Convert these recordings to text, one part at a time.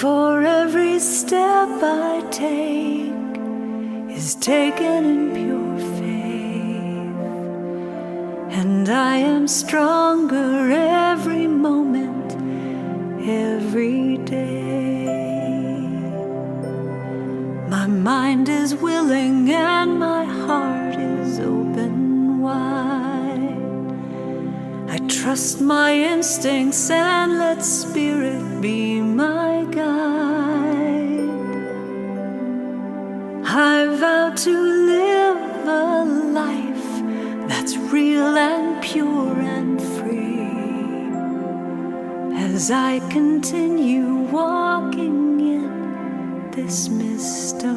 For every step I take is taken in pure faith, and I am stronger every moment, every day. My mind is willing and my heart is open wide. I trust my instincts and let Spirit be my guide. I vow to live a life that's real and pure and free, as I continue walking in this mystery.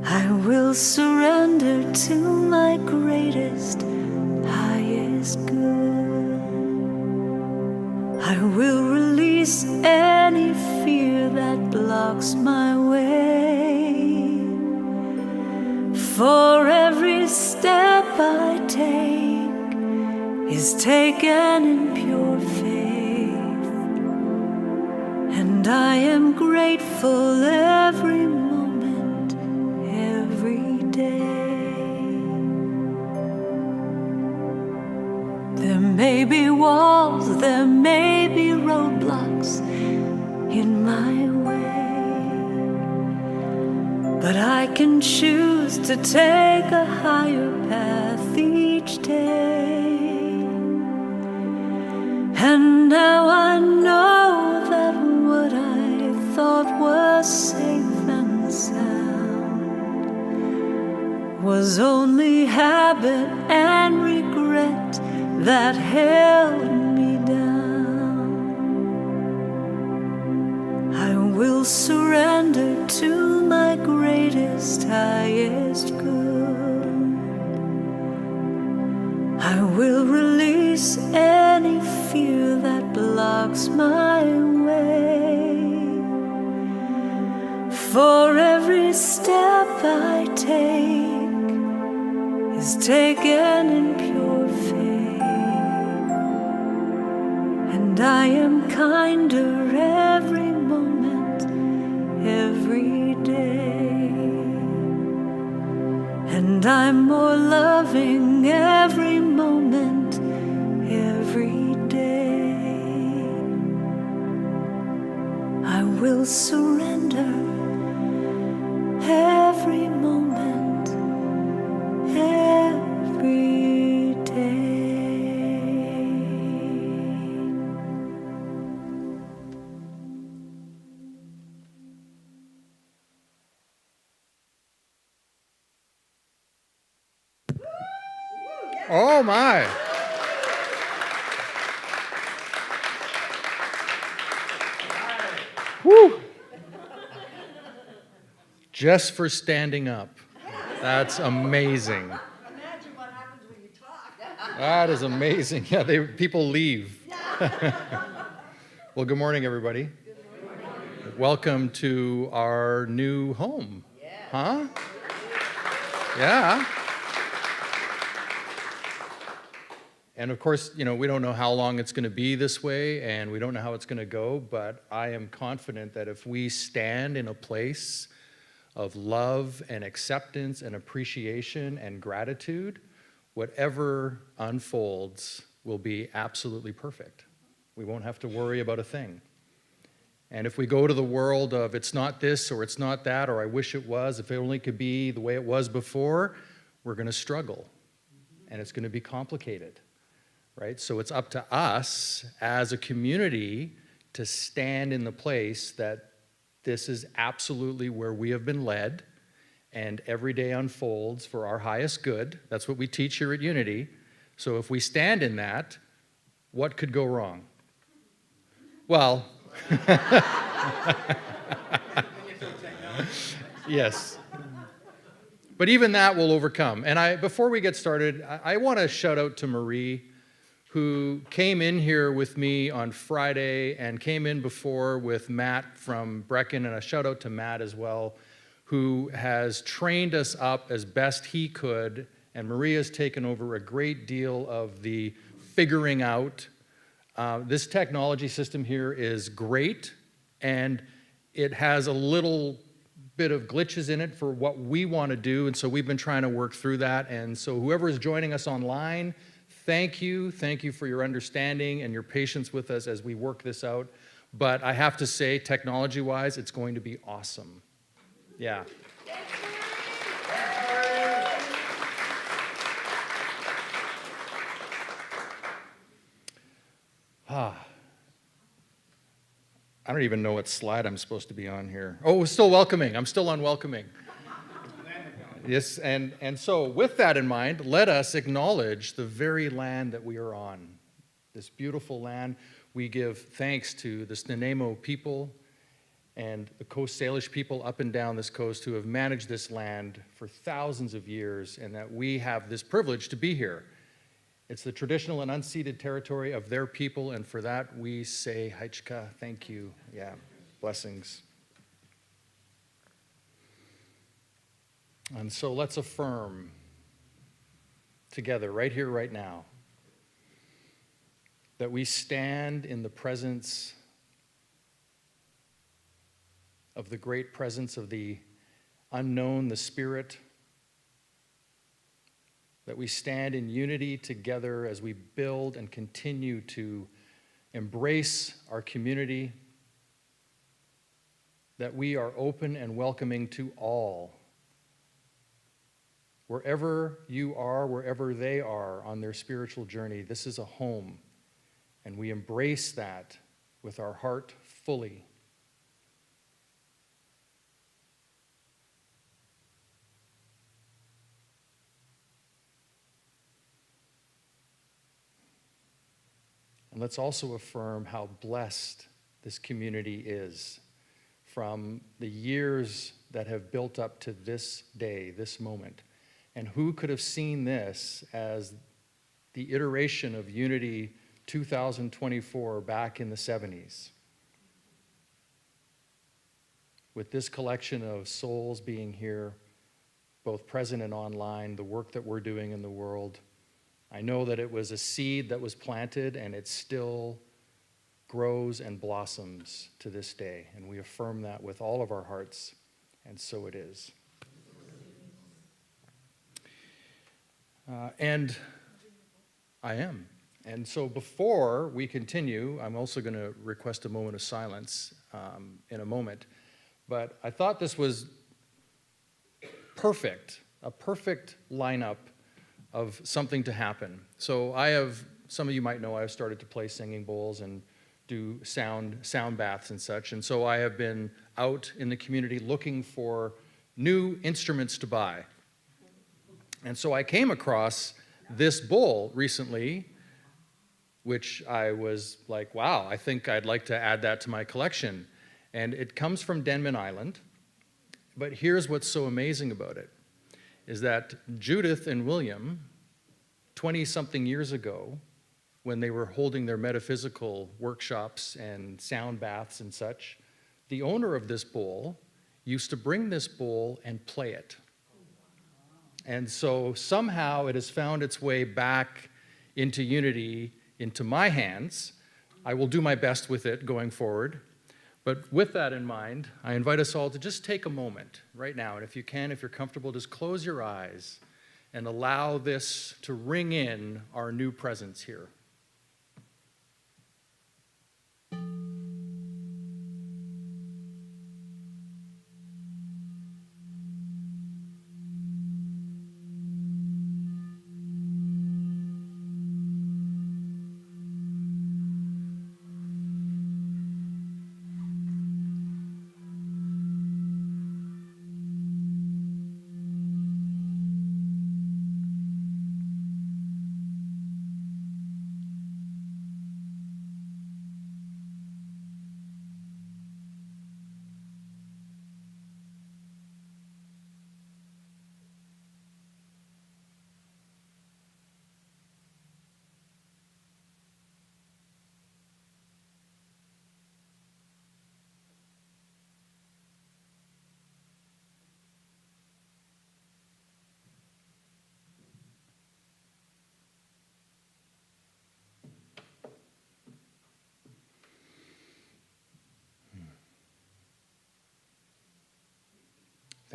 I will surrender to my greatest, highest good. I will release any fear that blocks my way. For every step I take is taken in pure faith, and I am grateful every moment, every day. There may be walls, there may be roadblocks in my way, but I can choose to take a higher path each day. And now I know that what I thought was safe and sound was only habit and regret that held me down. I will surrender to my greatest, highest good. I will release any fear that blocks my way. For every step I take is taken in pure faith, and I am kinder every moment, every day, and I'm more loving every moment, every day. I will surrender every moment, every day. Oh my. Woo. Just for standing up. That's amazing. Imagine what happens when you talk. That is amazing. Yeah, people leave. Well, good morning, everybody. Good morning. Welcome to our new home. Yeah. Huh? Yeah. And of course, we don't know how long it's going to be this way, and we don't know how it's going to go, but I am confident that if we stand in a place of love and acceptance and appreciation and gratitude, whatever unfolds will be absolutely perfect. We won't have to worry about a thing. And if we go to the world of it's not this or it's not that or I wish it was, if it only could be the way it was before, we're going to struggle, and it's going to be complicated. Right? So it's up to us as a community to stand in the place that this is absolutely where we have been led, and every day unfolds for our highest good. That's what we teach here at Unity. So if we stand in that, what could go wrong? Well, yes. But even that we'll overcome. And before we get started, I want to shout out to Marie, who came in here with me on Friday and came in before with Matt from Brecken, and a shout out to Matt as well, who has trained us up as best he could, and Maria's taken over a great deal of the figuring out This technology system here is great, and it has a little bit of glitches in it for what we want to do, and so we've been trying to work through that. And so whoever is joining us online, thank you. Thank you for your understanding and your patience with us as we work this out. But I have to say, technology-wise, it's going to be awesome. Yeah. I don't even know what slide I'm supposed to be on here. Oh, still welcoming. I'm still on welcoming. Yes, and so with that in mind, let us acknowledge the very land that we are on. This beautiful land. We give thanks to the Nanaimo people and the Coast Salish people up and down this coast who have managed this land for thousands of years, and that we have this privilege to be here. It's the traditional and unceded territory of their people, and for that we say, Haichka, thank you. Yeah, blessings. And so let's affirm together, right here, right now, that we stand in the presence of the great presence of the unknown, the Spirit, that we stand in unity together as we build and continue to embrace our community, that we are open and welcoming to all. Wherever you are, wherever they are on their spiritual journey, this is a home, and we embrace that with our heart fully. And let's also affirm how blessed this community is from the years that have built up to this day, this moment. And who could have seen this as the iteration of Unity 2024 back in the 70s? With this collection of souls being here, both present and online, the work that we're doing in the world, I know that it was a seed that was planted, and it still grows and blossoms to this day. And we affirm that with all of our hearts, and so it is. And I am. And so before we continue, I'm also going to request a moment of silence in a moment. But I thought this was perfect, a perfect lineup of something to happen. So some of you might know I've started to play singing bowls and do sound baths and such. And so I have been out in the community looking for new instruments to buy. And so I came across this bowl recently, which I was like, wow, I think I'd like to add that to my collection. And it comes from Denman Island. But here's what's so amazing about it, is that Judith and William, 20-something years ago, when they were holding their metaphysical workshops and sound baths and such, the owner of this bowl used to bring this bowl and play it. And so somehow it has found its way back into Unity, into my hands. I will do my best with it going forward. But with that in mind, I invite us all to just take a moment right now. And if you can, if you're comfortable, just close your eyes and allow this to ring in our new presence here.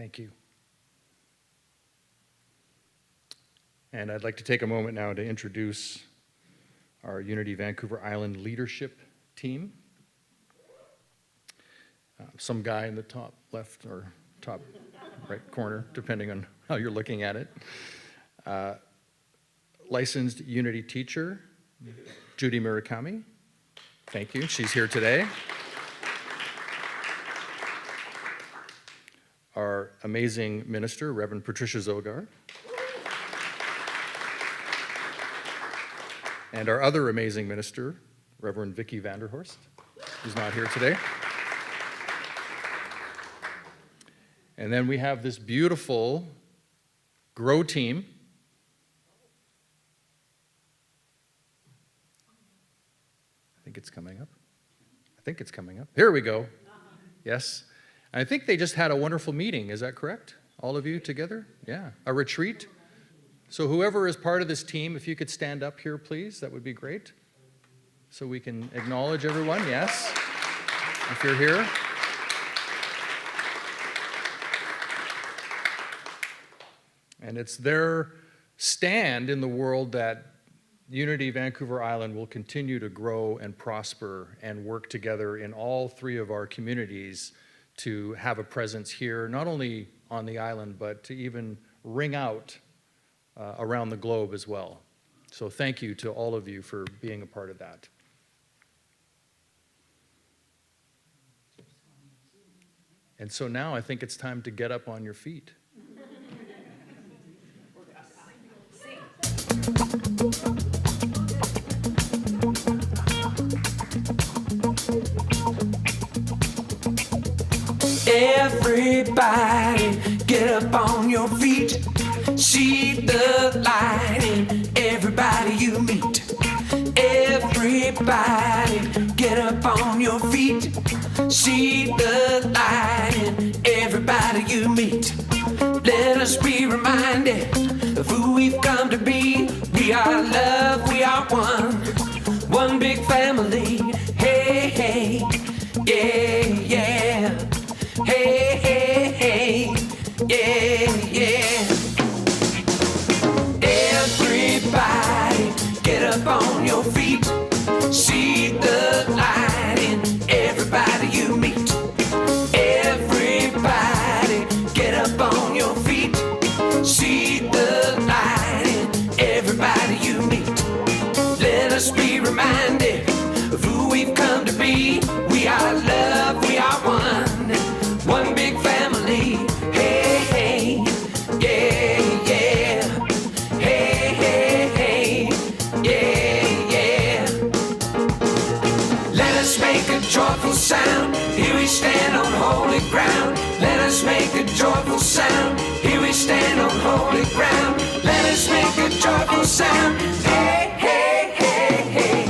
Thank you. And I'd like to take a moment now to introduce our Unity Vancouver Island leadership team. Some guy in the top left or top right corner, depending on how you're looking at it. Licensed Unity teacher, Judy Murakami. Thank you, she's here today. Our amazing minister, Reverend Patricia Zogar. And our other amazing minister, Reverend Vicky Vanderhorst, who's not here today. And then we have this beautiful grow team. I think it's coming up. Here we go. Yes. I think they just had a wonderful meeting. Is that correct? All of you together? Yeah. A retreat. So whoever is part of this team, if you could stand up here, please, that would be great. So we can acknowledge everyone. Yes. If you're here. And it's their stand in the world that Unity Vancouver Island will continue to grow and prosper and work together in all three of our communities to have a presence here, not only on the island, but to even ring out around the globe as well. So thank you to all of you for being a part of that. And so now I think it's time to get up on your feet. Everybody, get up on your feet. See the light in everybody you meet. Everybody, get up on your feet. See the light in everybody you meet. Let us be reminded of who we've come to be. We are love, we are one. One big family. Hey, hey, yeah, yeah. Hey, hey, hey, yeah, yeah. Everybody, get up on your feet. See the light in everybody you meet. Everybody, get up on your feet. See the light in everybody you meet. Let us be reminded of who we've come to be. We are love, we are one. One big family, hey, hey, yeah, yeah, hey, hey, hey, yeah, yeah. Let us make a joyful sound, here we stand on holy ground. Let us make a joyful sound, here we stand on holy ground. Let us make a joyful sound, hey, hey, hey, hey.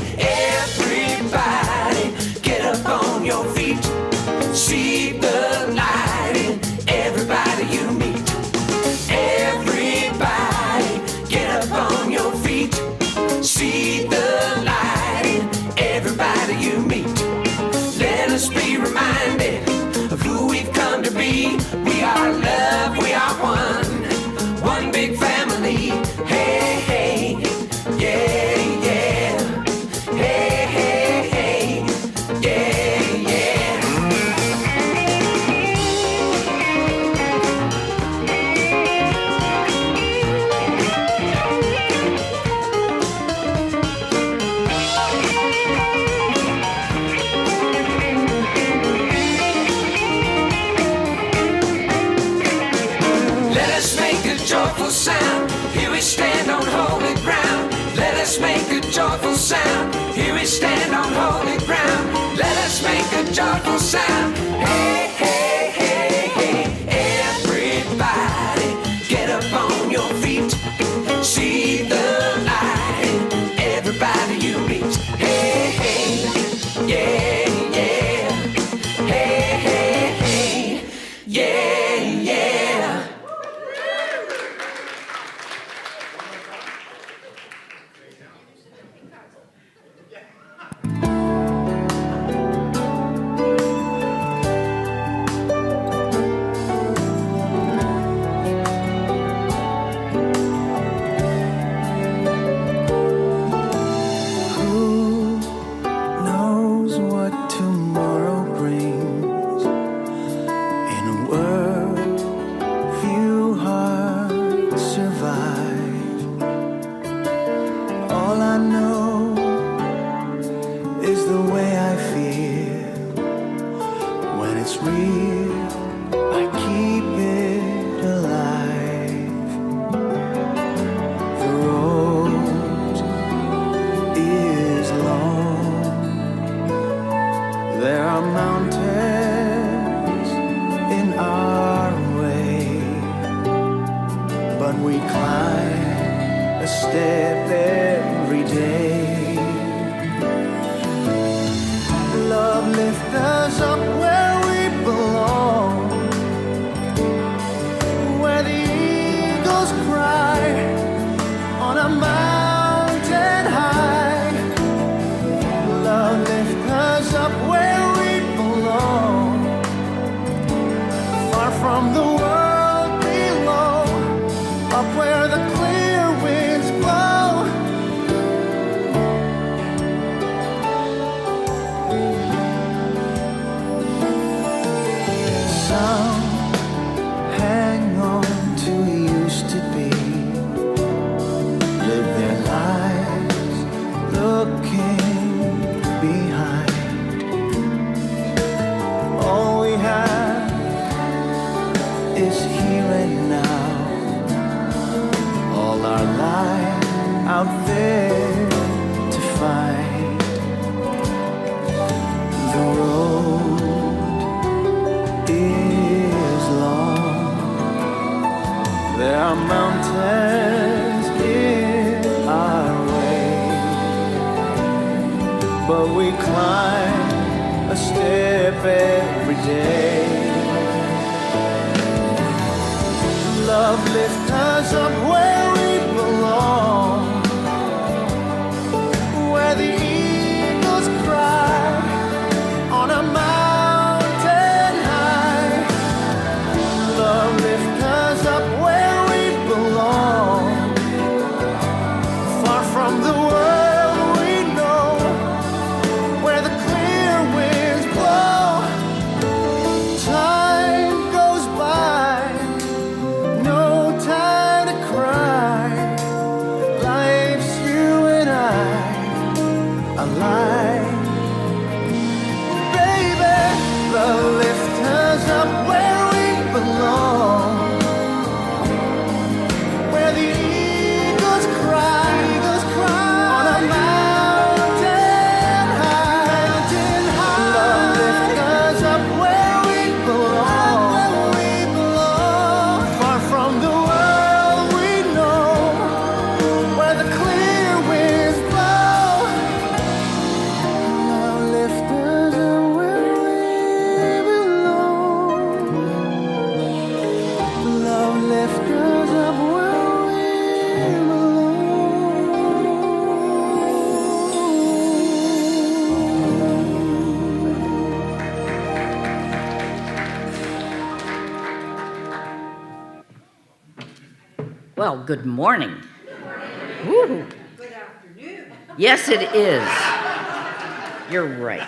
Everybody, get up on your feet. See the light in everybody you meet. Everybody, get up on your feet. See the light in everybody you meet. Let us be reminded of who we've come to be. We are love, we are one. One big family. Hey, hey, yeah, yeah. Hey, hey, hey, yeah, yeah. Let us make a joyful sound, here we stand on holy ground. Let us make a joyful sound, here we stand on holy ground. Let us make a joyful sound, hey, hey, hey, hey. Everybody, get up on your feet. See the light in everybody you meet. Hey, hey, yeah, yeah. Hey, hey, hey, yeah, yeah. I feel when it's real, I keep it alive. The road is long. There are mountains in our way, but we climb a step every day. Love lifts us up where we belong, where the eagles cry on a mountain high. Love lifts us up where we belong, far from the world below, up where the clear winds blow. Some hang on to who used to be, live their lives looking behind. All we have is here and now, all our life out there to find. The road is long. There are mountains in our way, but we climb a step every day. Love lifts us up where we belong, where the eagles cry on a mountain high. Love lifts us up where we belong, far from the world we know, where the clear winds blow. Time goes by, no time to cry. Life's you and I, alive. Baby, love lifts us up where we belong, where the eagles cry on a mountain high. Love lifts us up where we belong, far from the world we know, where the clear winds blow. Love lifts us up where we belong. Love lifts us up where we Well, good morning. Woo. Good afternoon. Yes, it is. You're right.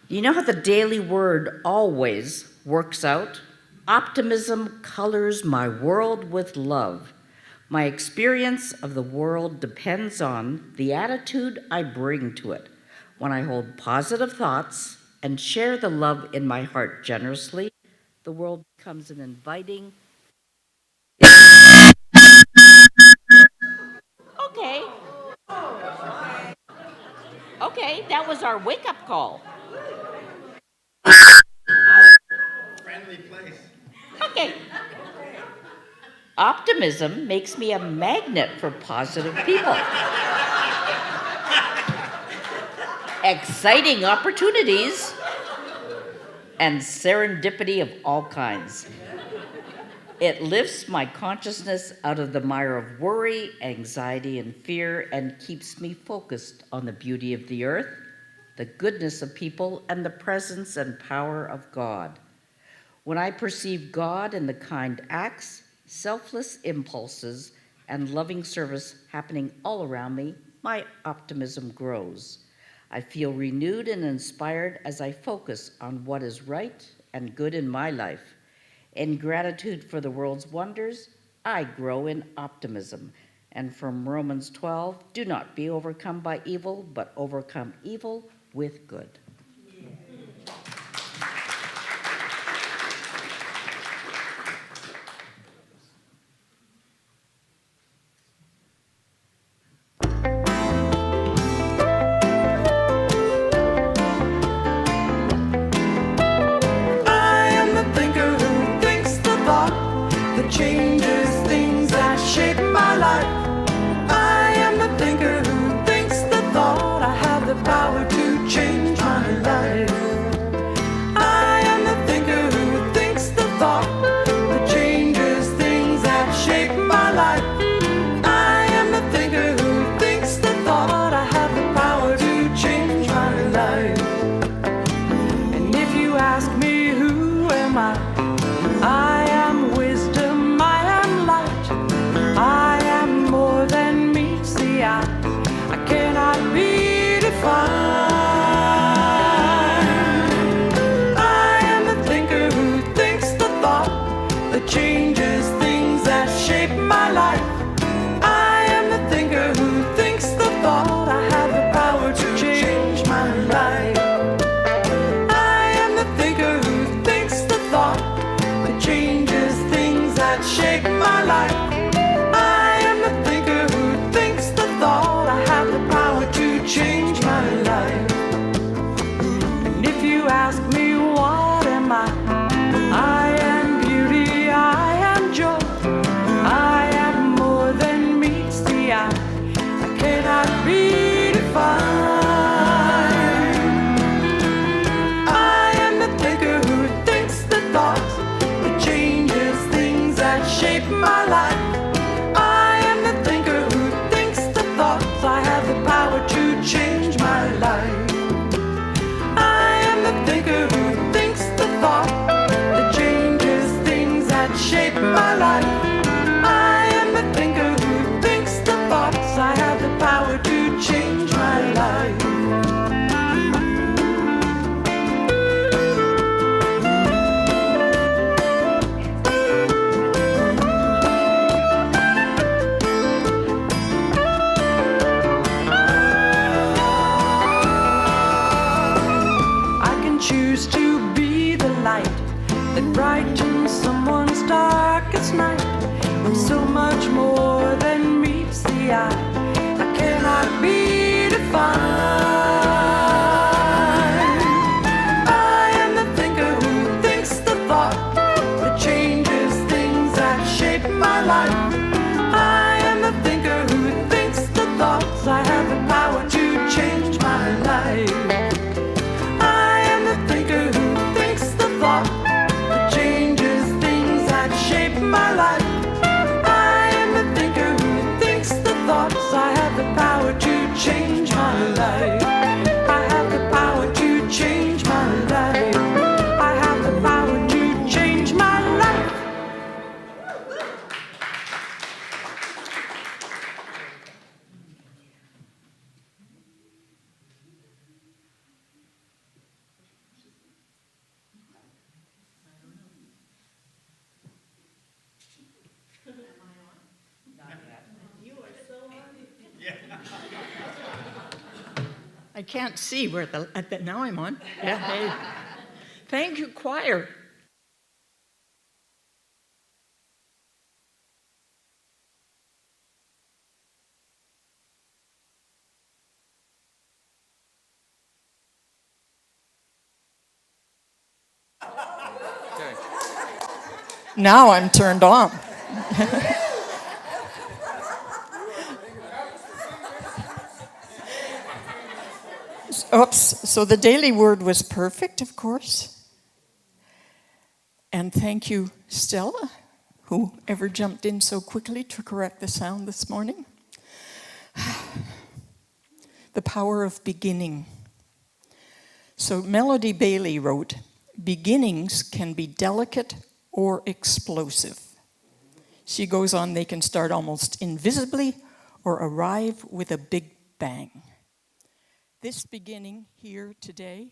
You know how the daily word always works out? Optimism colors my world with love. My experience of the world depends on the attitude I bring to it. When I hold positive thoughts and share the love in my heart generously, the world becomes an inviting. Okay. Okay, that was our wake-up call. Friendly place. Okay. Optimism makes me a magnet for positive people. Exciting opportunities and serendipity of all kinds. It lifts my consciousness out of the mire of worry, anxiety, and fear and keeps me focused on the beauty of the earth, the goodness of people, and the presence and power of God. When I perceive God in the kind acts, selfless impulses, and loving service happening all around me, my optimism grows. I feel renewed and inspired as I focus on what is right and good in my life. In gratitude for the world's wonders, I grow in optimism And from Romans 12, do not be overcome by evil, but overcome evil with good. I am the thinker who thinks the thought that changes things that shape my life. I am the thinker who thinks the thought I have the power to change my life. I am the thinker who thinks the thought that changes things that shape my life. I am the thinker who thinks the thought I have the power to change my life. And if you ask me who am I am wisdom, I am light, I am more than meets the eye, I cannot be defined. I am the thinker who thinks the thought that changes things that shape my life. I am the thinker who thinks the thought I have the power to change my life. I am the thinker who thinks the thought that changes things that shape my life. I am the thinker who thinks the thought I have the power to change my life. And if you ask me what am I am beauty, I am joy, I am more than meets the eye, I cannot be defined. I am the thinker who thinks the thoughts that changes things that shape my life. I am the thinker who thinks the thoughts I have the power to change my life. I am the thinker who thinks the thought that changes things that shape my life. I am the thinker who thinks the thoughts I have the power to change my life. I can choose to be the light that brightens someone's darkest night. I'm so much more than meets the eye, I cannot be defined. I am the thinker who thinks the thought that changes things that shape my life. I am the thinker who thinks the thoughts I have the power to change my life. I am the thinker who thinks the thought that changes things that shape my life. I am the thinker who thinks the thoughts I have the power to change my life. I have the power to change my life. I have the power to change my life. I can't see where now I'm on. Yeah, hey. Thank you, choir. Okay. Now I'm turned on. Oops, so the daily word was perfect, of course. And thank you, Stella, whoever jumped in so quickly to correct the sound this morning. The power of beginning. So Melody Bailey wrote, beginnings can be delicate or explosive. She goes on, they can start almost invisibly or arrive with a big bang. This beginning here today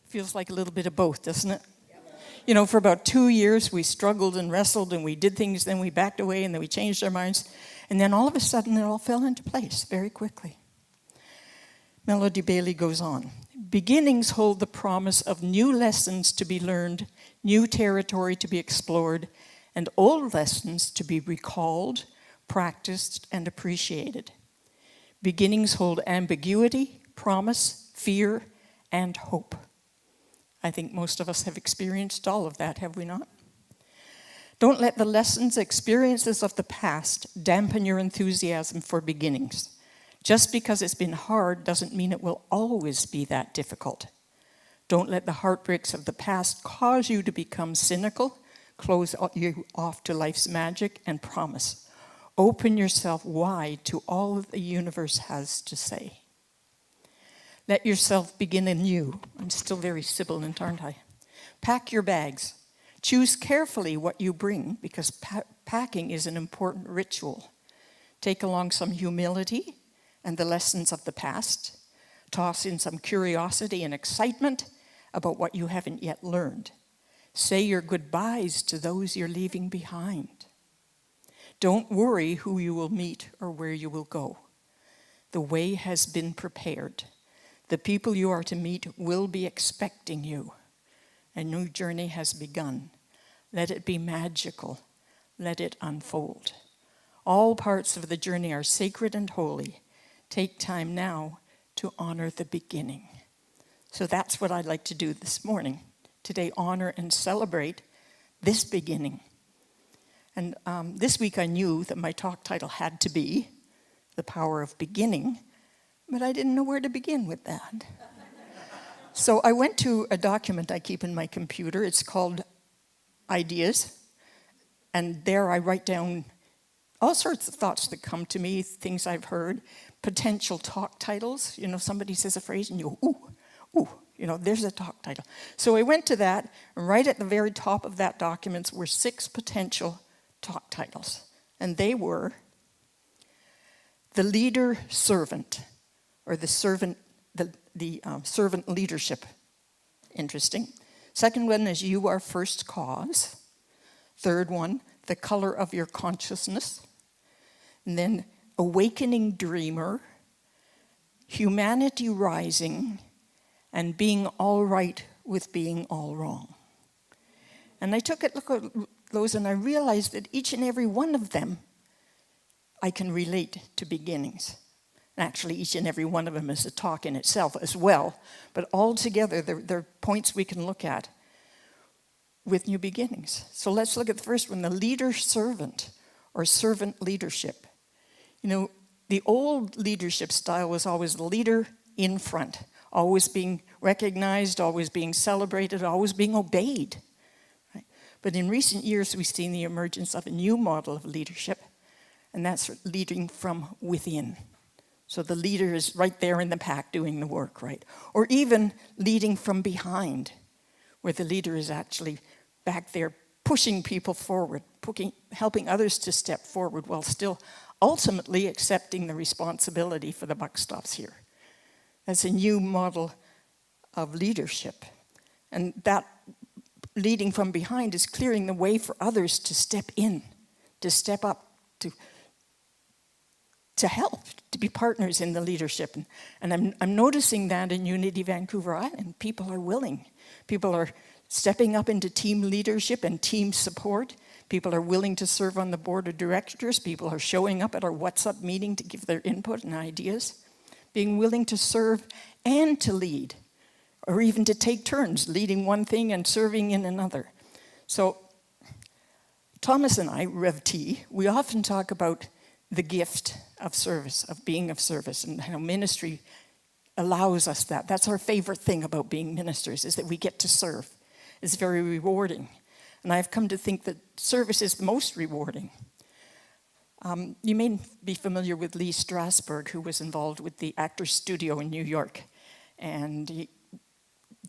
feels like a little bit of both, doesn't it? You know, for about 2 years, we struggled and wrestled and we did things, then we backed away and then we changed our minds. And then all of a sudden, it all fell into place very quickly. Melody Bailey goes on. Beginnings hold the promise of new lessons to be learned, new territory to be explored, and old lessons to be recalled, practiced, and appreciated. Beginnings hold ambiguity, promise, fear, and hope. I think most of us have experienced all of that, have we not? Don't let the lessons, experiences of the past dampen your enthusiasm for beginnings. Just because it's been hard doesn't mean it will always be that difficult. Don't let the heartbreaks of the past cause you to become cynical, close you off to life's magic and promise. Open yourself wide to all that the universe has to say. Let yourself begin anew. I'm still very sibilant, aren't I? Pack your bags. Choose carefully what you bring, because packing is an important ritual. Take along some humility and the lessons of the past. Toss in some curiosity and excitement about what you haven't yet learned. Say your goodbyes to those you're leaving behind. Don't worry who you will meet or where you will go. The way has been prepared. The people you are to meet will be expecting you. A new journey has begun. Let it be magical. Let it unfold. All parts of the journey are sacred and holy. Take time now to honor the beginning. So that's what I'd like to do this morning. Today, honor and celebrate this beginning. And this week I knew that my talk title had to be The Power of Beginning, but I didn't know where to begin with that. So I went to a document I keep in my computer. It's called Ideas. And there I write down all sorts of thoughts that come to me, things I've heard, potential talk titles. You know, somebody says a phrase and you go, ooh, you know, there's a talk title. So I went to that, and right at the very top of that document were 6 potential talk titles. And they were The Leader Servant, or the servant leadership. Interesting. Second one is You Are First Cause. Third one, The Color of Your Consciousness. And then Awakening Dreamer, Humanity Rising, and Being All Right with Being All Wrong. And I took a look at those and I realized that each and every one of them I can relate to beginnings. Actually, each and every one of them is a talk in itself as well. But all together, they're points we can look at with new beginnings. So let's look at the first one, the leader-servant, or servant leadership. You know, the old leadership style was always the leader in front, always being recognized, always being celebrated, always being obeyed. Right? But in recent years, we've seen the emergence of a new model of leadership, and that's leading from within. So the leader is right there in the pack doing the work, right? Or even leading from behind, where the leader is actually back there pushing people forward, helping others to step forward while still ultimately accepting the responsibility for the buck stops here. That's a new model of leadership. And that leading from behind is clearing the way for others to step in, to step up, to help, to be partners in the leadership. And I'm noticing that in Unity Vancouver Island. People are willing. People are stepping up into team leadership and team support. People are willing to serve on the board of directors. People are showing up at our What's Up meeting to give their input and ideas. Being willing to serve and to lead, or even to take turns, leading one thing and serving in another. So Thomas and I, Rev T, we often talk about the gift of service, of being of service, and how ministry allows us that. That's our favorite thing about being ministers, is that we get to serve. It's very rewarding. And I've come to think that service is the most rewarding. You may be familiar with Lee Strasberg, who was involved with the Actors Studio in New York. And he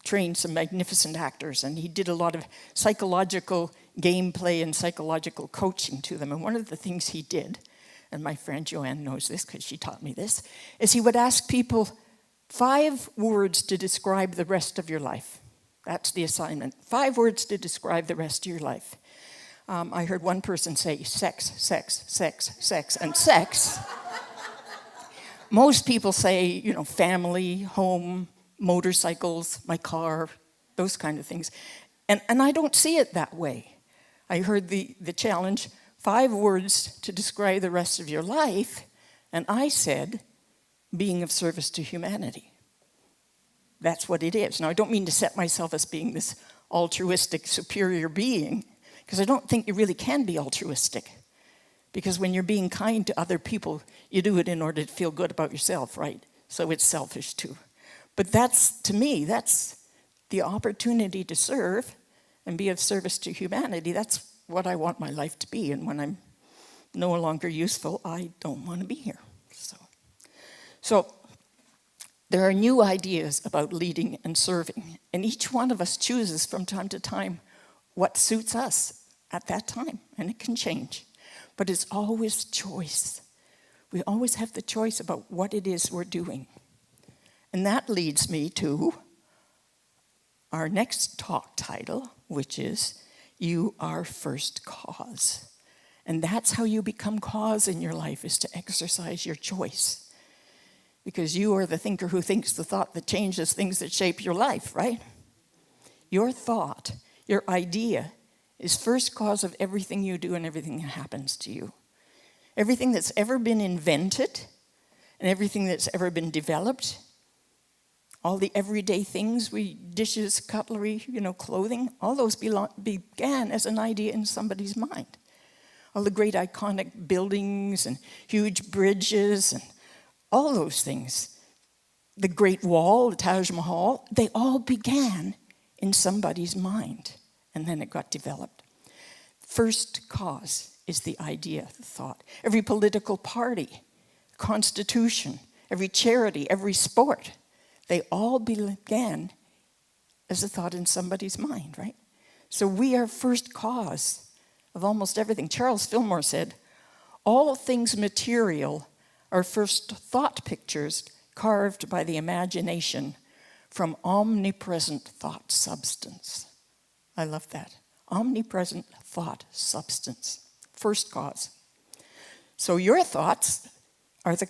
trained some magnificent actors, and he did a lot of psychological gameplay and psychological coaching to them. And one of the things he did, and my friend Joanne knows this because she taught me this, is he would ask people 5 words to describe the rest of your life. That's the assignment. 5 words to describe the rest of your life. I heard one person say sex, sex, sex, sex, and sex. Most people say, family, home, motorcycles, my car, those kind of things. And I don't see it that way. I heard the challenge, 5 words to describe the rest of your life, and I said, being of service to humanity. That's what it is. Now, I don't mean to set myself as being this altruistic, superior being, because I don't think you really can be altruistic. Because when you're being kind to other people, you do it in order to feel good about yourself, right? So it's selfish too. But to me, that's the opportunity to serve and be of service to humanity. That's what I want my life to be. And when I'm no longer useful, I don't want to be here. So there are new ideas about leading and serving. And each one of us chooses from time to time what suits us at that time. And it can change. But it's always choice. We always have the choice about what it is we're doing. And that leads me to our next talk title, which is You Are First Cause. And that's how you become cause in your life, is to exercise your choice. Because you are the thinker who thinks the thought that changes things that shape your life, right? Your thought, your idea, is first cause of everything you do and everything that happens to you. Everything that's ever been invented and everything that's ever been developed, all the everyday things, dishes, cutlery, clothing, all those began as an idea in somebody's mind. All the great iconic buildings and huge bridges and all those things, the Great Wall, the Taj Mahal, they all began in somebody's mind, and then it got developed. First cause is the idea, the thought. Every political party, constitution, every charity, every sport, they all began as a thought in somebody's mind, right? So we are first cause of almost everything. Charles Fillmore said, all things material are first thought pictures carved by the imagination from omnipresent thought substance. I love that. Omnipresent thought substance. First cause. So your thoughts are the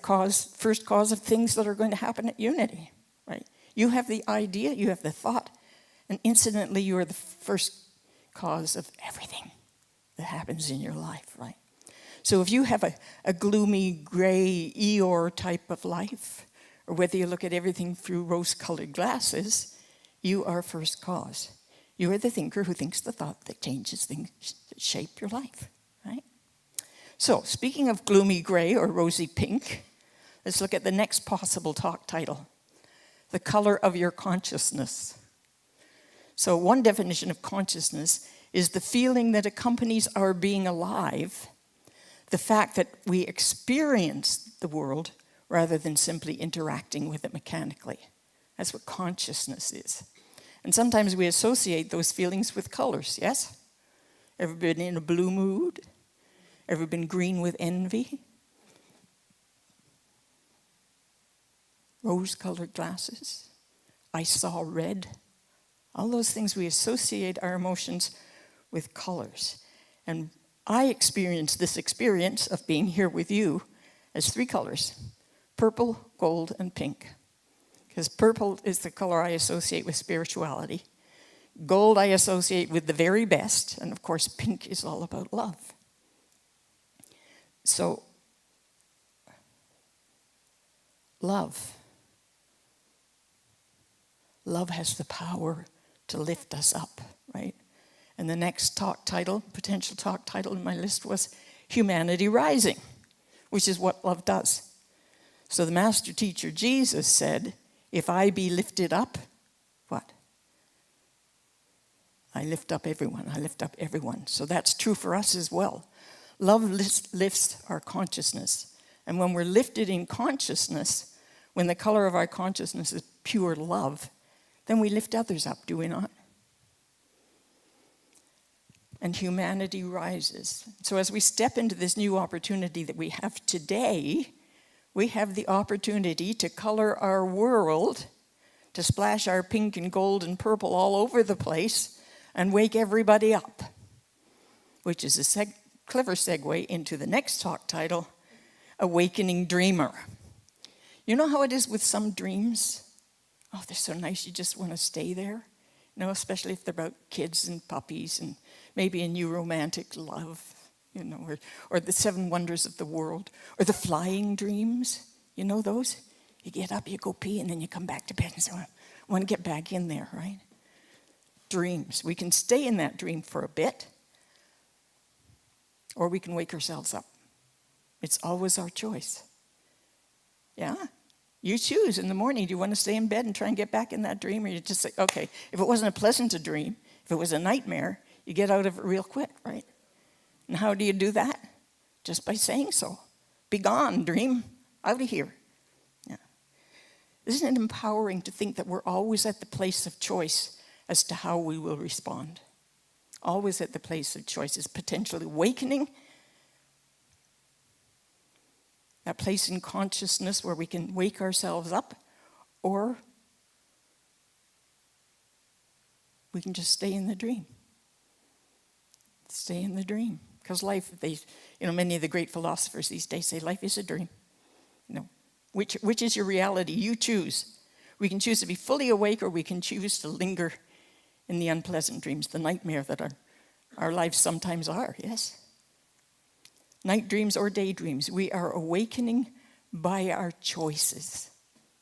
first cause of things that are going to happen at Unity, right? You have the idea, you have the thought, and incidentally you are the first cause of everything that happens in your life, right? So if you have a gloomy, gray, Eeyore type of life, or whether you look at everything through rose-colored glasses, you are first cause. You are the thinker who thinks the thought that changes things that shape your life, right? So speaking of gloomy gray or rosy pink, let's look at the next possible talk title, the color of your consciousness. So one definition of consciousness is the feeling that accompanies our being alive, the fact that we experience the world rather than simply interacting with it mechanically. That's what consciousness is. And sometimes we associate those feelings with colors, yes? Ever been in a blue mood? Ever been green with envy? Rose-colored glasses? I saw red? All those things, we associate our emotions with colors. And I experienced this experience of being here with you as 3 colors, purple, gold, and pink. Because purple is the color I associate with spirituality. Gold I associate with the very best, and of course pink is all about love. So, love. Love has the power to lift us up, right? And the next potential talk title in my list was Humanity Rising, which is what love does. So the master teacher Jesus said, if I be lifted up, what? I lift up everyone. I lift up everyone. So that's true for us as well. Love lifts our consciousness. And when we're lifted in consciousness, when the color of our consciousness is pure love, then we lift others up, do we not? And humanity rises. So as we step into this new opportunity that we have today, we have the opportunity to color our world to splash our pink and gold and purple all over the place and wake everybody up, which is a clever segue into the next talk title, Awakening Dreamer. You know how it is with some dreams? Oh, they're so nice, you just want to stay there. You know, especially if they're about kids and puppies and maybe a new romantic love, you know, or the 7 wonders of the world, or the flying dreams. You know those? You get up, you go pee, and then you come back to bed and say, I want to get back in there, right? Dreams. We can stay in that dream for a bit, or we can wake ourselves up. It's always our choice. Yeah? You choose in the morning. Do you want to stay in bed and try and get back in that dream? Or you just say, okay, if it wasn't a pleasant dream, if it was a nightmare, you get out of it real quick, right? And how do you do that? Just by saying so. Be gone, dream. Out of here. Yeah. Isn't it empowering to think that we're always at the place of choice as to how we will respond? Always at the place of choice is potentially awakening. That place in consciousness where we can wake ourselves up, or we can just stay in the dream. Stay in the dream. Because life, many of the great philosophers these days say life is a dream. You know, which is your reality? You choose. We can choose to be fully awake, or we can choose to linger in the unpleasant dreams, the nightmare that our lives sometimes are, yes? Night dreams or daydreams, we are awakening by our choices.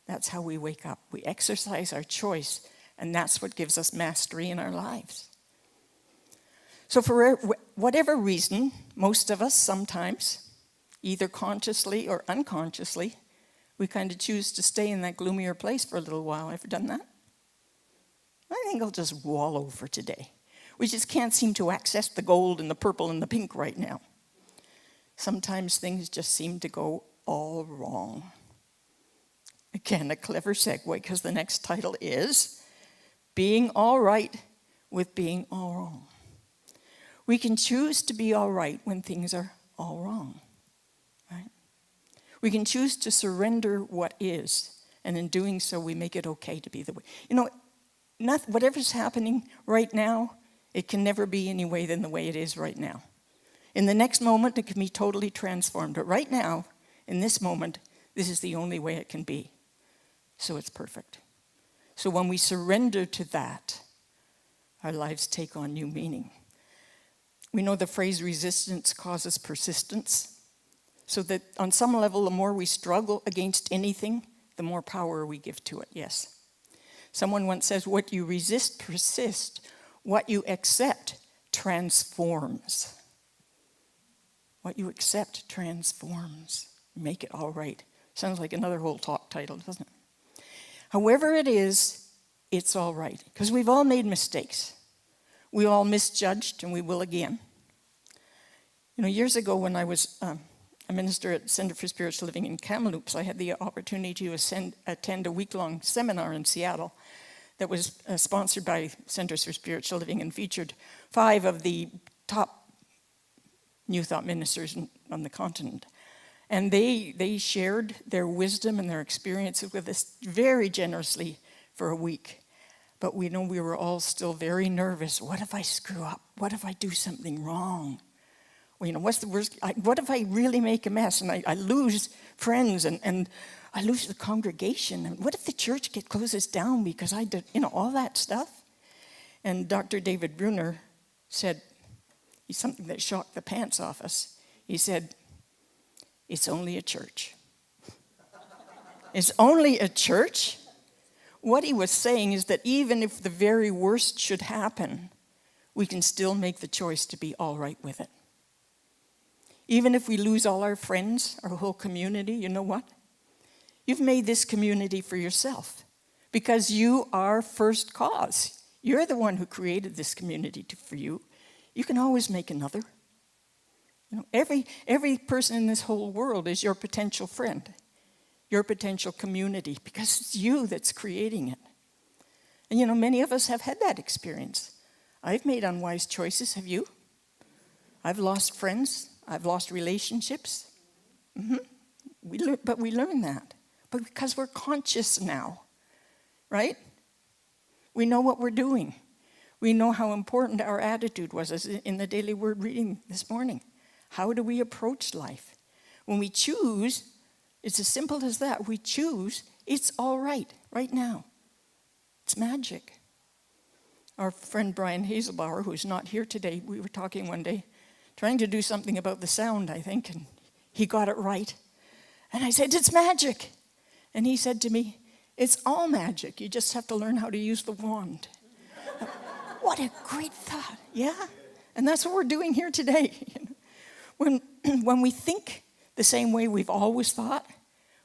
That's how we wake up. We exercise our choice, and that's what gives us mastery in our lives. So for whatever reason, most of us sometimes, either consciously or unconsciously, we kind of choose to stay in that gloomier place for a little while. Ever done that? I think I'll just wallow for today. We just can't seem to access the gold and the purple and the pink right now. Sometimes things just seem to go all wrong. Again, a clever segue, because the next title is Being All Right with Being All Wrong. We can choose to be all right when things are all wrong, right? We can choose to surrender what is, and in doing so, we make it okay to be the way. You know, whatever's happening right now, it can never be any way than the way it is right now. In the next moment, it can be totally transformed. But right now, in this moment, this is the only way it can be. So it's perfect. So when we surrender to that, our lives take on new meaning. We know the phrase resistance causes persistence. So that on some level, the more we struggle against anything, the more power we give to it, yes. Someone once says, what you resist persists. What you accept transforms. What you accept transforms. Make it all right. Sounds like another whole talk title, doesn't it? However it is, it's all right. Because we've all made mistakes. We all misjudged, and we will again. You know, years ago when I was a minister at Center for Spiritual Living in Kamloops, I had the opportunity to attend a week-long seminar in Seattle that was sponsored by Centers for Spiritual Living and featured 5 of the top New Thought ministers on the continent. And they shared their wisdom and their experiences with us very generously for a week. But we know we were all still very nervous. What if I screw up? What if I do something wrong? Well, you know, what's the worst? What if I really make a mess and I lose friends and I lose the congregation? And what if the church closes down because I did, all that stuff? And Dr. David Bruner said, something that shocked the pants off us. He said, it's only a church. It's only a church? What he was saying is that even if the very worst should happen, we can still make the choice to be all right with it. Even if we lose all our friends, our whole community, you know what? You've made this community for yourself because you are first cause. You're the one who created this community for you. You can always make another. You know, every person in this whole world is your potential friend, your potential community, because it's you that's creating it. And many of us have had that experience. I've made unwise choices, have you? I've lost friends, I've lost relationships. But we learn that. But because we're conscious now, right? We know what we're doing. We know how important our attitude was, as in the daily word reading this morning. How do we approach life? When we choose, it's as simple as that. We choose, it's all right now. It's magic. Our friend Brian Hazelbauer, who's not here today, we were talking one day, trying to do something about the sound, I think, and he got it right. And I said, it's magic. And he said to me, it's all magic. You just have to learn how to use the wand. What a great thought, yeah? And that's what we're doing here today. When we think the same way we've always thought,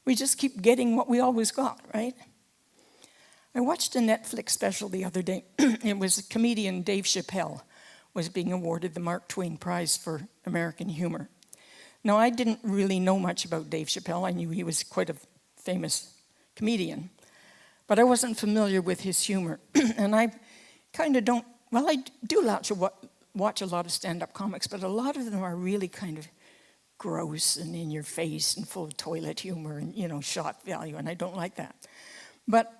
we just keep getting what we always got, right? I watched a Netflix special the other day. It was comedian Dave Chappelle was being awarded the Mark Twain Prize for American Humor. Now, I didn't really know much about Dave Chappelle. I knew he was quite a famous comedian, but I wasn't familiar with his humor. And I kind of don't, well, I do watch a lot of stand-up comics, but a lot of them are really kind of gross and in your face and full of toilet humor and, shock value, and I don't like that. But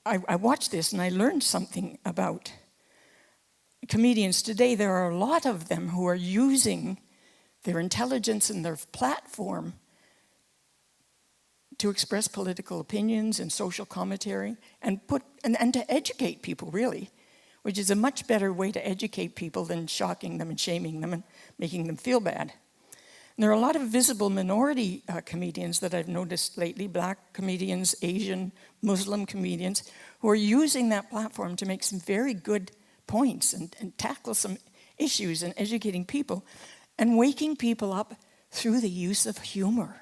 I watched this and I learned something about comedians today. There are a lot of them who are using their intelligence and their platform to express political opinions and social commentary and to educate people, really, which is a much better way to educate people than shocking them and shaming them and making them feel bad. And there are a lot of visible minority comedians that I've noticed lately, black comedians, Asian, Muslim comedians, who are using that platform to make some very good points and tackle some issues and educating people and waking people up through the use of humor.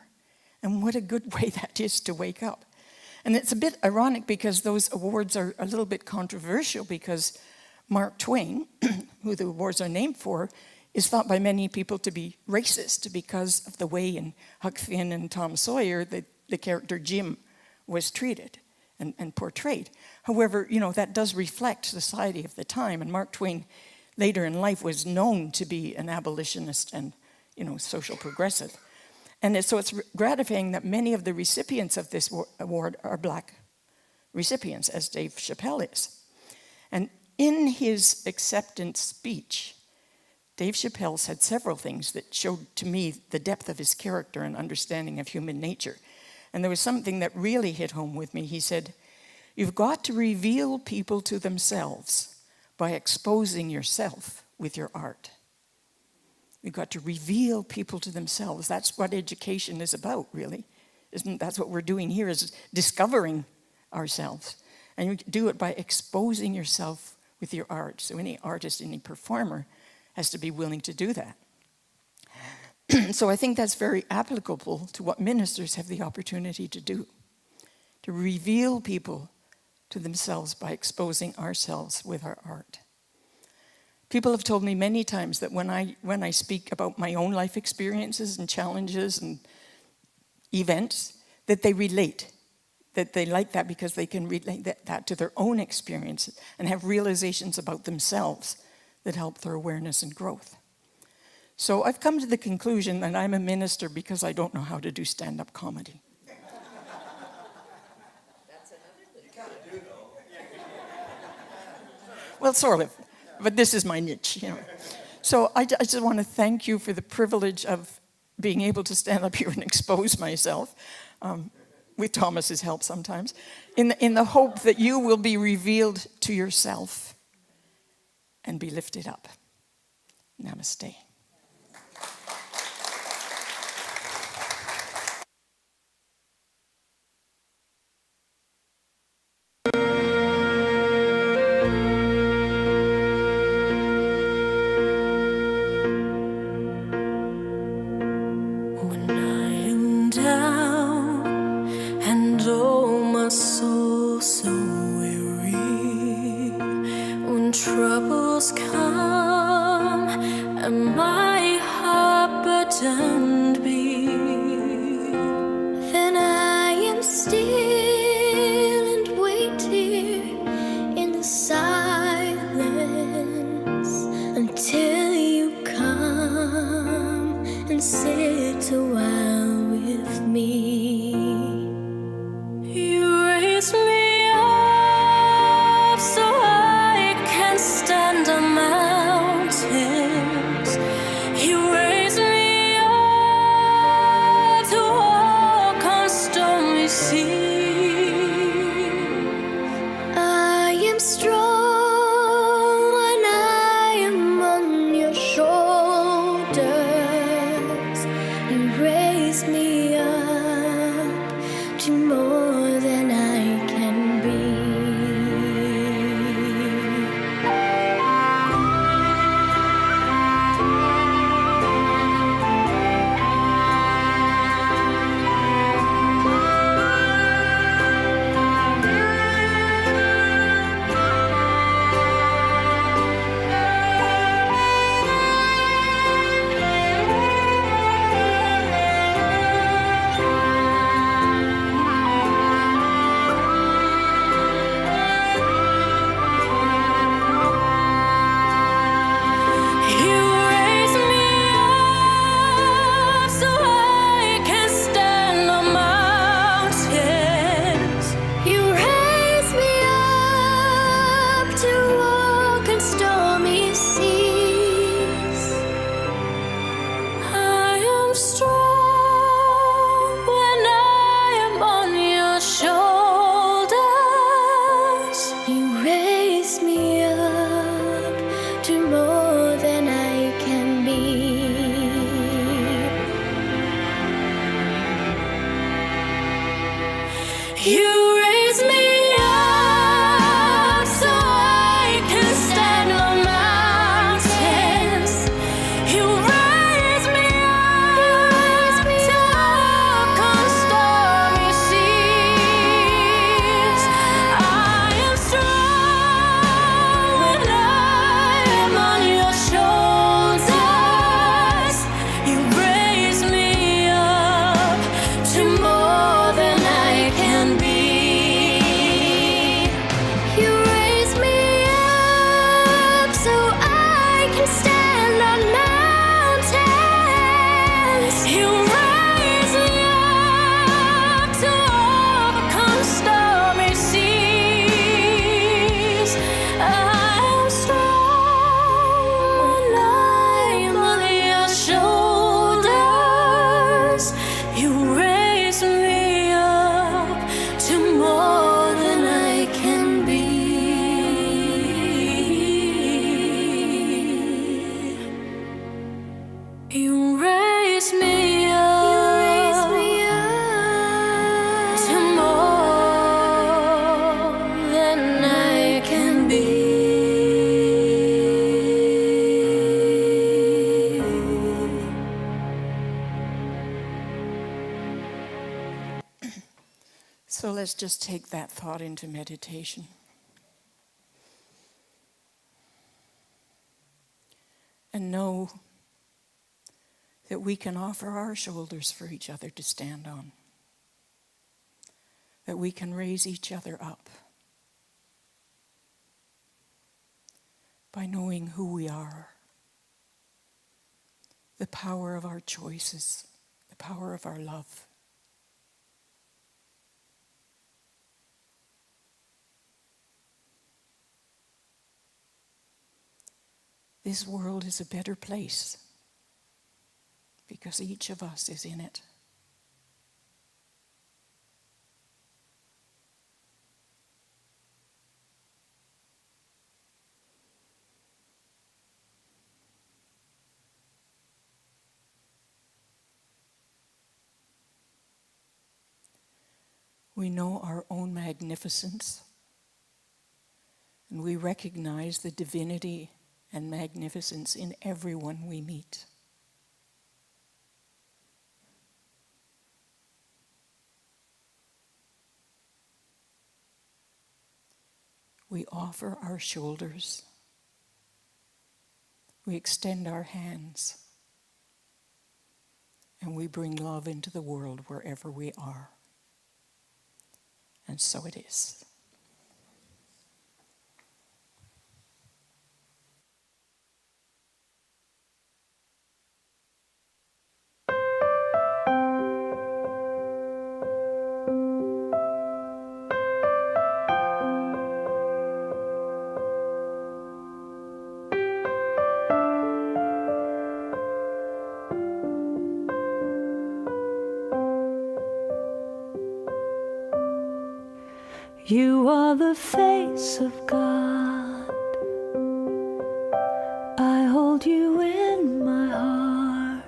And what a good way that is to wake up. And it's a bit ironic because those awards are a little bit controversial because Mark Twain, who the awards are named for, is thought by many people to be racist because of the way in Huck Finn and Tom Sawyer that the character Jim was treated and portrayed. However, that does reflect society of the time, and Mark Twain later in life was known to be an abolitionist and, social progressive. And so it's gratifying that many of the recipients of this award are black recipients, as Dave Chappelle is. And in his acceptance speech, Dave Chappelle said several things that showed to me the depth of his character and understanding of human nature. And there was something that really hit home with me. He said, "You've got to reveal people to themselves by exposing yourself with your art." You've got to reveal people to themselves. That's what education is about, really. That's what we're doing here, is discovering ourselves. And you do it by exposing yourself with your art. So any artist, any performer has to be willing to do that. So I think that's very applicable to what ministers have the opportunity to do, to reveal people to themselves by exposing ourselves with our art. People have told me many times that when I speak about my own life experiences and challenges and events, that they relate, that they like that because they can relate that to their own experiences and have realizations about themselves that help their awareness and growth. So I've come to the conclusion that I'm a minister because I don't know how to do stand-up comedy. That's another thing. Well, sort of, but this is my niche, So I just want to thank you for the privilege of being able to stand up here and expose myself, with Thomas's help sometimes, in the hope that you will be revealed to yourself and be lifted up. Namaste. When I am down and oh my soul so weary, when troubles come and my heart burdened be, then I am still and wait here in the silence until you come and sit a while with me. You raise me up raise me up to more than I can be. You raise me up so I can stand on mountains. You raise me up to walk on stormy seas. I am strong when I am on your shoulders. You raise me up to more than I can be. You raise me up so I can stand on mountains. You raise me up to overcome stormy seas. I'm strong when I'm on your shoulders. You raise me up to more than I can be. You raise me up to more than I can be. So let's just take that thought into meditation. And know that we can offer our shoulders for each other to stand on. That we can raise each other up by knowing who we are, the power of our choices, the power of our love. This world is a better place because each of us is in it. We know our own magnificence, and we recognize the divinity and magnificence in everyone we meet. We offer our shoulders. We extend our hands. And we bring love into the world wherever we are. And so it is. You are the face of God. I hold you in my heart.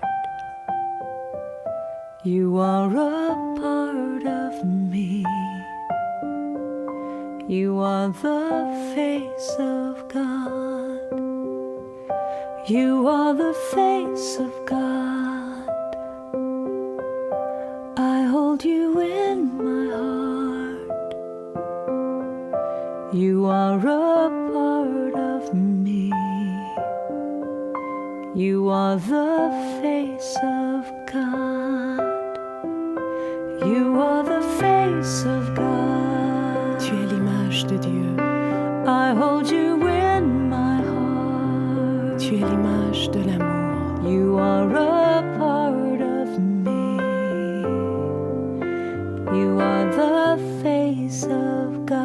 You are a part of me. You are the face of God. You are the face of God. I hold you in my heart. You are a part of me. You are the face of God. You are the face of God. Tu es l'image de Dieu. I hold you in my heart. Tu es l'image de l'amour. You are a part of me. You are the face of God.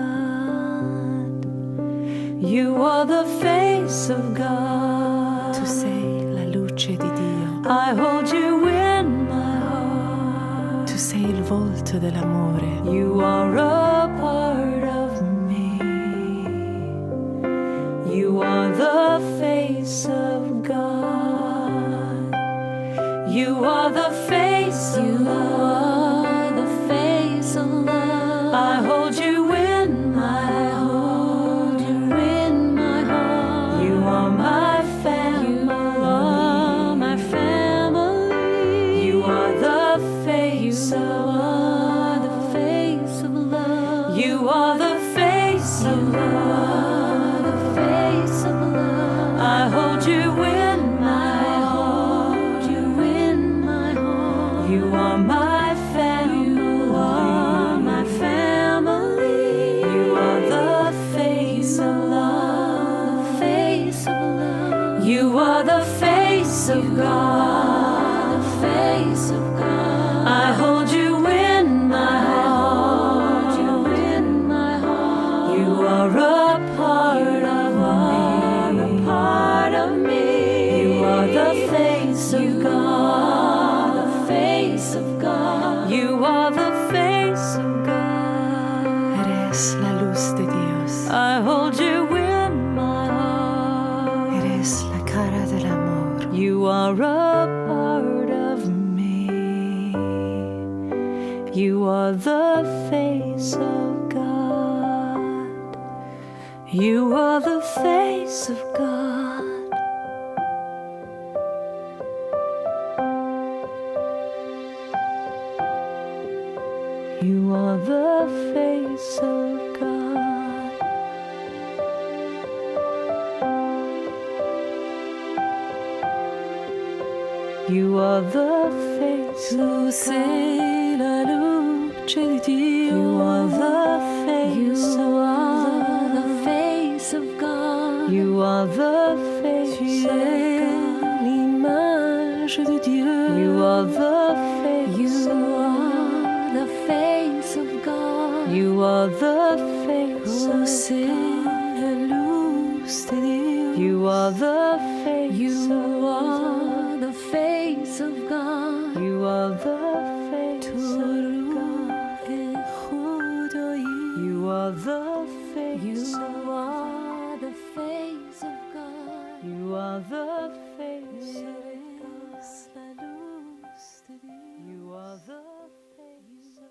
You are the face of God. Tu sei la luce di Dio. I hold you in my heart. Tu sei il volto dell'amore. You are a part of me. You are the face of God. You are the face of love. The face of love. I hold you in my heart. You in my heart. You are my family. You are my family. You are the face You of are love. the face of love. You are the face of You love. are the face of love. I hold you in my Hold heart. you in my heart. You are my family. You are my family. You are the face of love. The face of love. You are the face of God. The face of God. I hold you in my heart. Hold you in my heart. You are a part of me. A part of me. You are the face of You God. are the face of God. You are the face of God. Eres la luz de Dios. I hold you in my heart. Eres la cara del amor. You are a part of me. You are the face of God. You are the face of God. You are the face of God. You are the face of sei la luce di Dio. You are the You face are of the face of God. You are the face Tu of es God. l'image de Dieu. You are the face You of are the face of God. You are the face Oh, of c'est God. la luz de Dios. You are the face You of are the face of God. God. You are the face Tu of God. ruach Elohim. You are the face You of are the face of God. You are the face of Eres la luz de Dios. You are the face of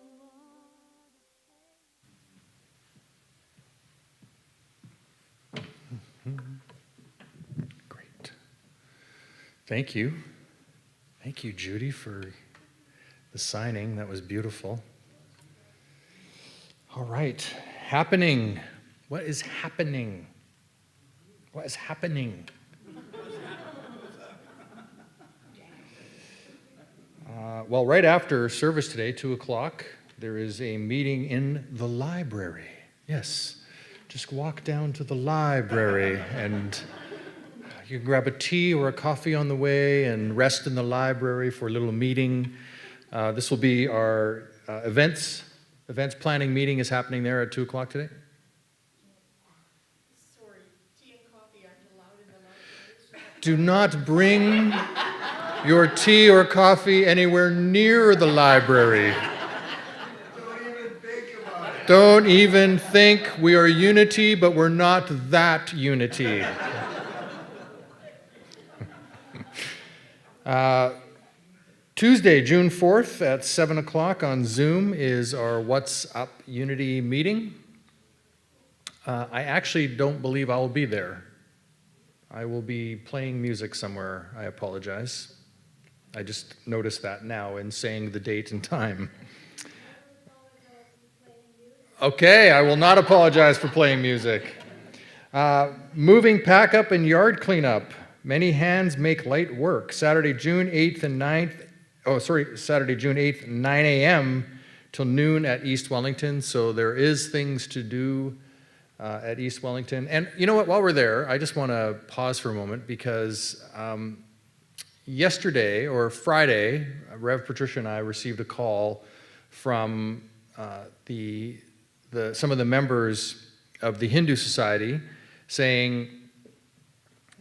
Great. Thank you. Thank you, Judy, for the signing. That was beautiful. All right. Happening. What is happening? What is happening? Well, right after service today, 2 o'clock, there is a meeting in the library. Yes, just walk down to the library and you can grab a tea or a coffee on the way and rest in the library for a little meeting. This will be our events planning meeting is happening there at 2 o'clock today. Sorry, tea and coffee aren't allowed in the library. Do not bring your tea or coffee anywhere near the library. Don't even think we are unity, but we're not that unity. Tuesday, June 4th at 7 o'clock on Zoom is our What's Up Unity meeting. I actually don't believe I will be there. I will be playing music somewhere. I apologize. I just noticed that now in saying the date and time. Okay, I will not apologize for playing music. Moving pack up and yard cleanup. Many hands make light work. Saturday, June 8th and 9th. Saturday, June 8th, 9 a.m. till noon at East Wellington. So there is things to do at East Wellington. And you know what, while we're there, I just want to pause for a moment because yesterday or Friday, Rev Patricia and I received a call from some of the members of the Hindu Society saying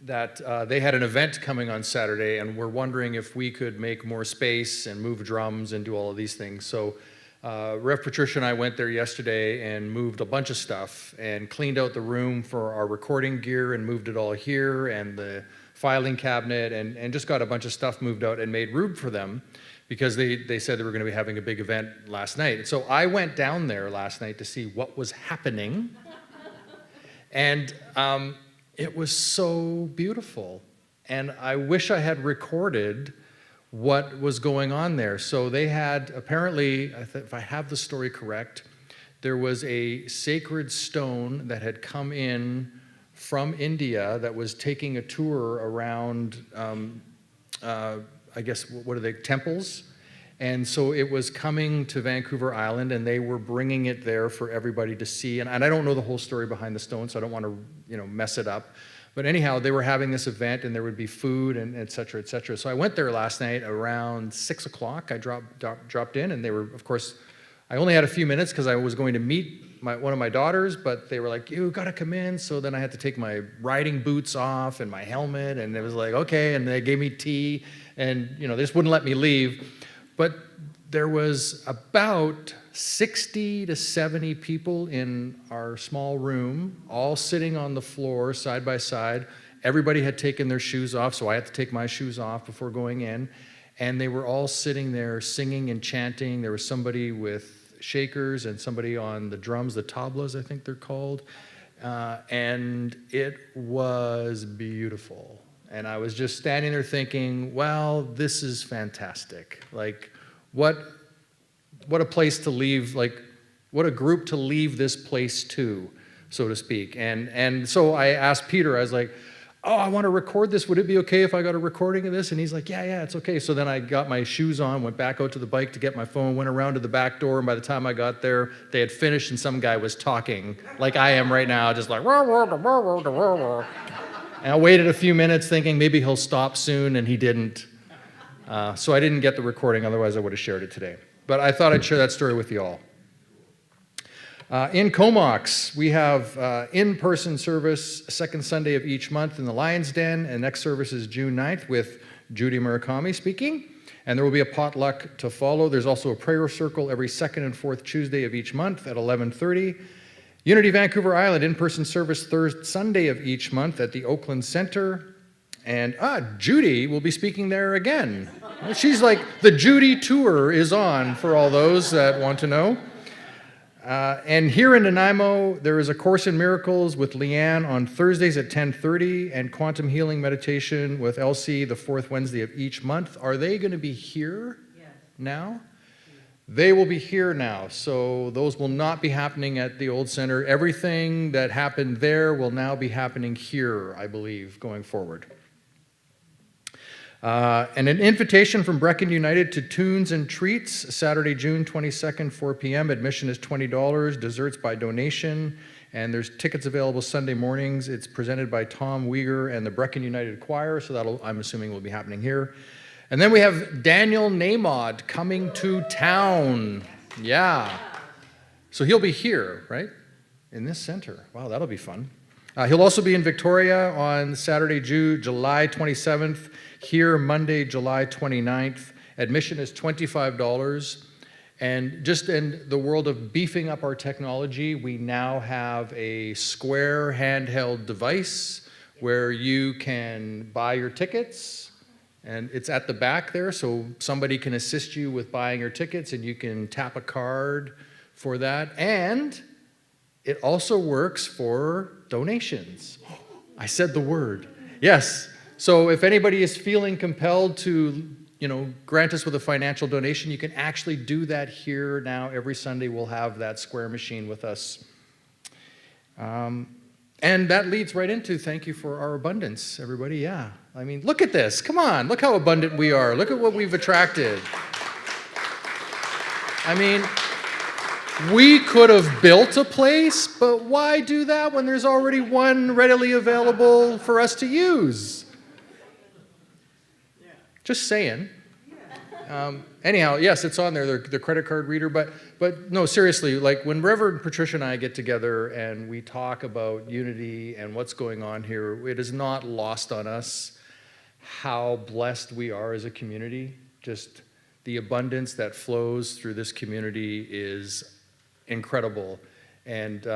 that they had an event coming on Saturday and were wondering if we could make more space and move drums and do all of these things. So Rev Patricia and I went there yesterday and moved a bunch of stuff and cleaned out the room for our recording gear and moved it all here and the filing cabinet and just got a bunch of stuff moved out and made room for them because they said they were going to be having a big event last night. So I went down there last night to see what was happening. And it was so beautiful. And I wish I had recorded what was going on there. So they had, apparently, if I have the story correct, there was a sacred stone that had come in from India that was taking a tour around, I guess, what are they, temples? And so it was coming to Vancouver Island, and they were bringing it there for everybody to see. And I don't know the whole story behind the stone, so I don't want to, mess it up. But anyhow, they were having this event, and there would be food, and et cetera, et cetera. So I went there last night around 6 o'clock. I dropped in, and they were, of course, I only had a few minutes because I was going to meet one of my daughters, but they were like, you got to come in. So then I had to take my riding boots off and my helmet, and it was like, okay. And they gave me tea, and they just wouldn't let me leave. But there was about 60 to 70 people in our small room, all sitting on the floor side by side. Everybody had taken their shoes off, so I had to take my shoes off before going in. And they were all sitting there singing and chanting. There was somebody with shakers and somebody on the drums, the tablas, I think they're called. And it was beautiful. And I was just standing there thinking, well, this is fantastic. Like, what a place to leave, like, what a group to leave this place to, so to speak. And so I asked Peter, I was like, oh, I want to record this. Would it be okay if I got a recording of this? And he's like, yeah, it's okay. So then I got my shoes on, went back out to the bike to get my phone, went around to the back door, and by the time I got there, they had finished and some guy was talking like I am right now, just like, and I waited a few minutes thinking maybe he'll stop soon, and he didn't. So I didn't get the recording, otherwise I would have shared it today. But I thought I'd share that story with you all. In Comox, we have in-person service second Sunday of each month in the Lion's Den, and next service is June 9th with Judy Murakami speaking, and there will be a potluck to follow. There's also a prayer circle every second and fourth Tuesday of each month at 11:30. Unity Vancouver Island, in-person service third Sunday of each month at the Oakland Center. And Judy will be speaking there again. She's like, the Judy tour is on for all those that want to know. And here in Nanaimo, there is a Course in Miracles with Leanne on Thursdays at 10:30 and Quantum Healing Meditation with Elsie the fourth Wednesday of each month. Are they going to be here now? They will be here now, so those will not be happening at the old center. Everything that happened there will now be happening here, I believe, going forward. And an invitation from Brecon United to Tunes and Treats, Saturday, June 22nd, 4 p.m. Admission is $20, desserts by donation, and there's tickets available Sunday mornings. It's presented by Tom Uyghur and the Brecon United Choir, so that'll, I'm assuming, will be happening here. And then we have Daniel Namod coming to town. Yeah. So he'll be here, right? In this center. Wow, that'll be fun. He'll also be in Victoria on Saturday, July 27th. Here, Monday, July 29th. Admission is $25. And just in the world of beefing up our technology, we now have a square handheld device where you can buy your tickets. And it's at the back there, so somebody can assist you with buying your tickets, and you can tap a card for that. And it also works for donations. I said the word. Yes. So if anybody is feeling compelled to, grant us with a financial donation, you can actually do that here now. Every Sunday we'll have that square machine with us. And that leads right into thank you for our abundance, everybody. Yeah. I mean, look at this. Come on. Look how abundant we are. Look at what we've attracted. I mean, we could have built a place, but why do that when there's already one readily available for us to use? Just saying. Anyhow, yes, it's on there, the credit card reader, but no, seriously, like when Reverend Patricia and I get together and we talk about unity and what's going on here, it is not lost on us how blessed we are as a community. Just the abundance that flows through this community is incredible. And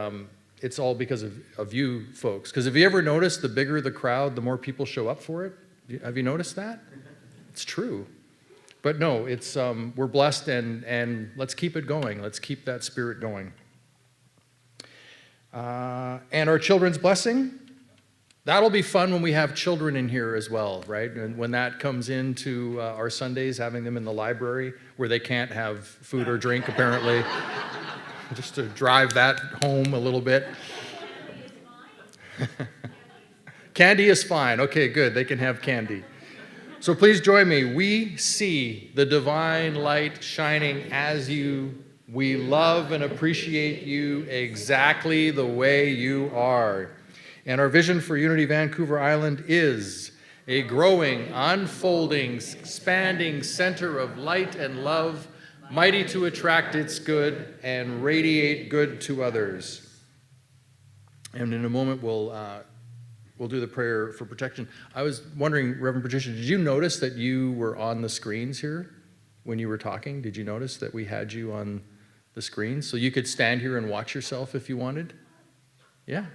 it's all because of you folks. Because have you ever noticed the bigger the crowd, the more people show up for it? Have you noticed that? It's true. But no, it's we're blessed, and let's keep it going. Let's keep that spirit going. And our children's blessing, that'll be fun when we have children in here as well, right? And when that comes into our Sundays, having them in the library where they can't have food or drink, apparently, just to drive that home a little bit. Candy is fine. Okay, good. They can have candy. So please join me. We see the divine light shining as you. We love and appreciate you exactly the way you are. And our vision for Unity Vancouver Island is a growing, unfolding, expanding center of light and love, mighty to attract its good and radiate good to others. And in a moment, we'll do the prayer for protection. I was wondering, Reverend Patricia, did you notice that you were on the screens here when you were talking? Did you notice that we had you on the screens so you could stand here and watch yourself if you wanted? Yeah.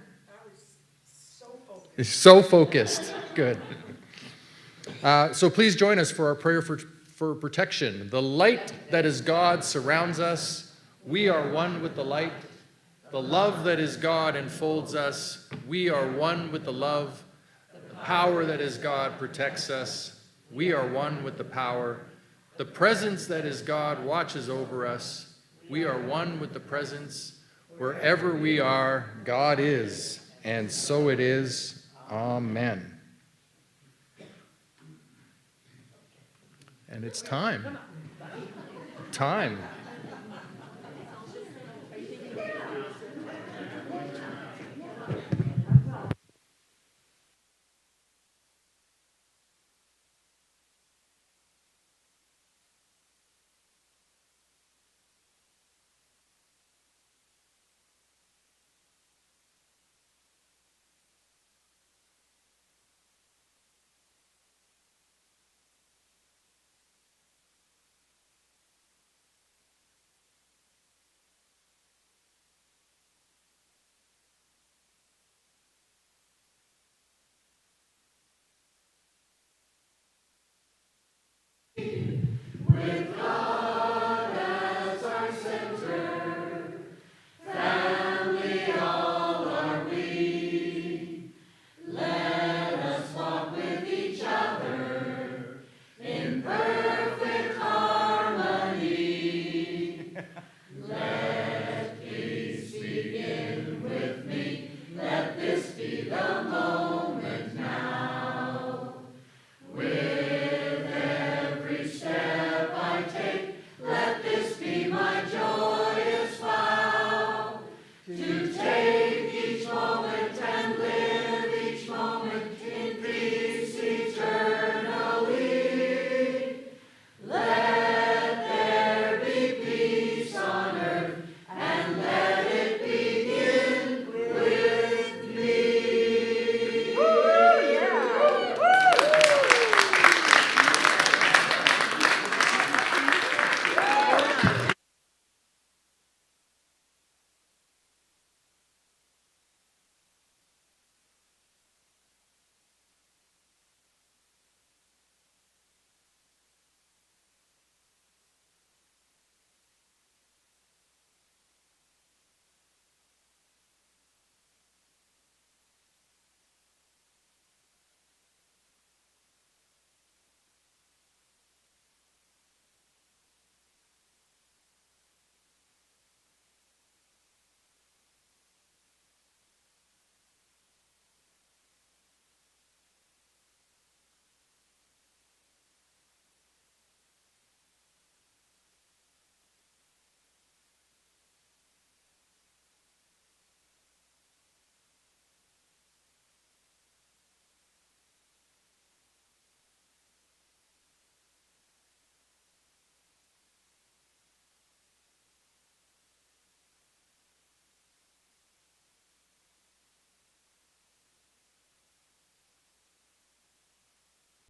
So focused. Good. So please join us for our prayer for protection. The light that is God surrounds us. We are one with the light. The love that is God enfolds us. We are one with the love. The power that is God protects us. We are one with the power. The presence that is God watches over us. We are one with the presence. Wherever we are, God is, and so it is. Amen. And it's time. Time.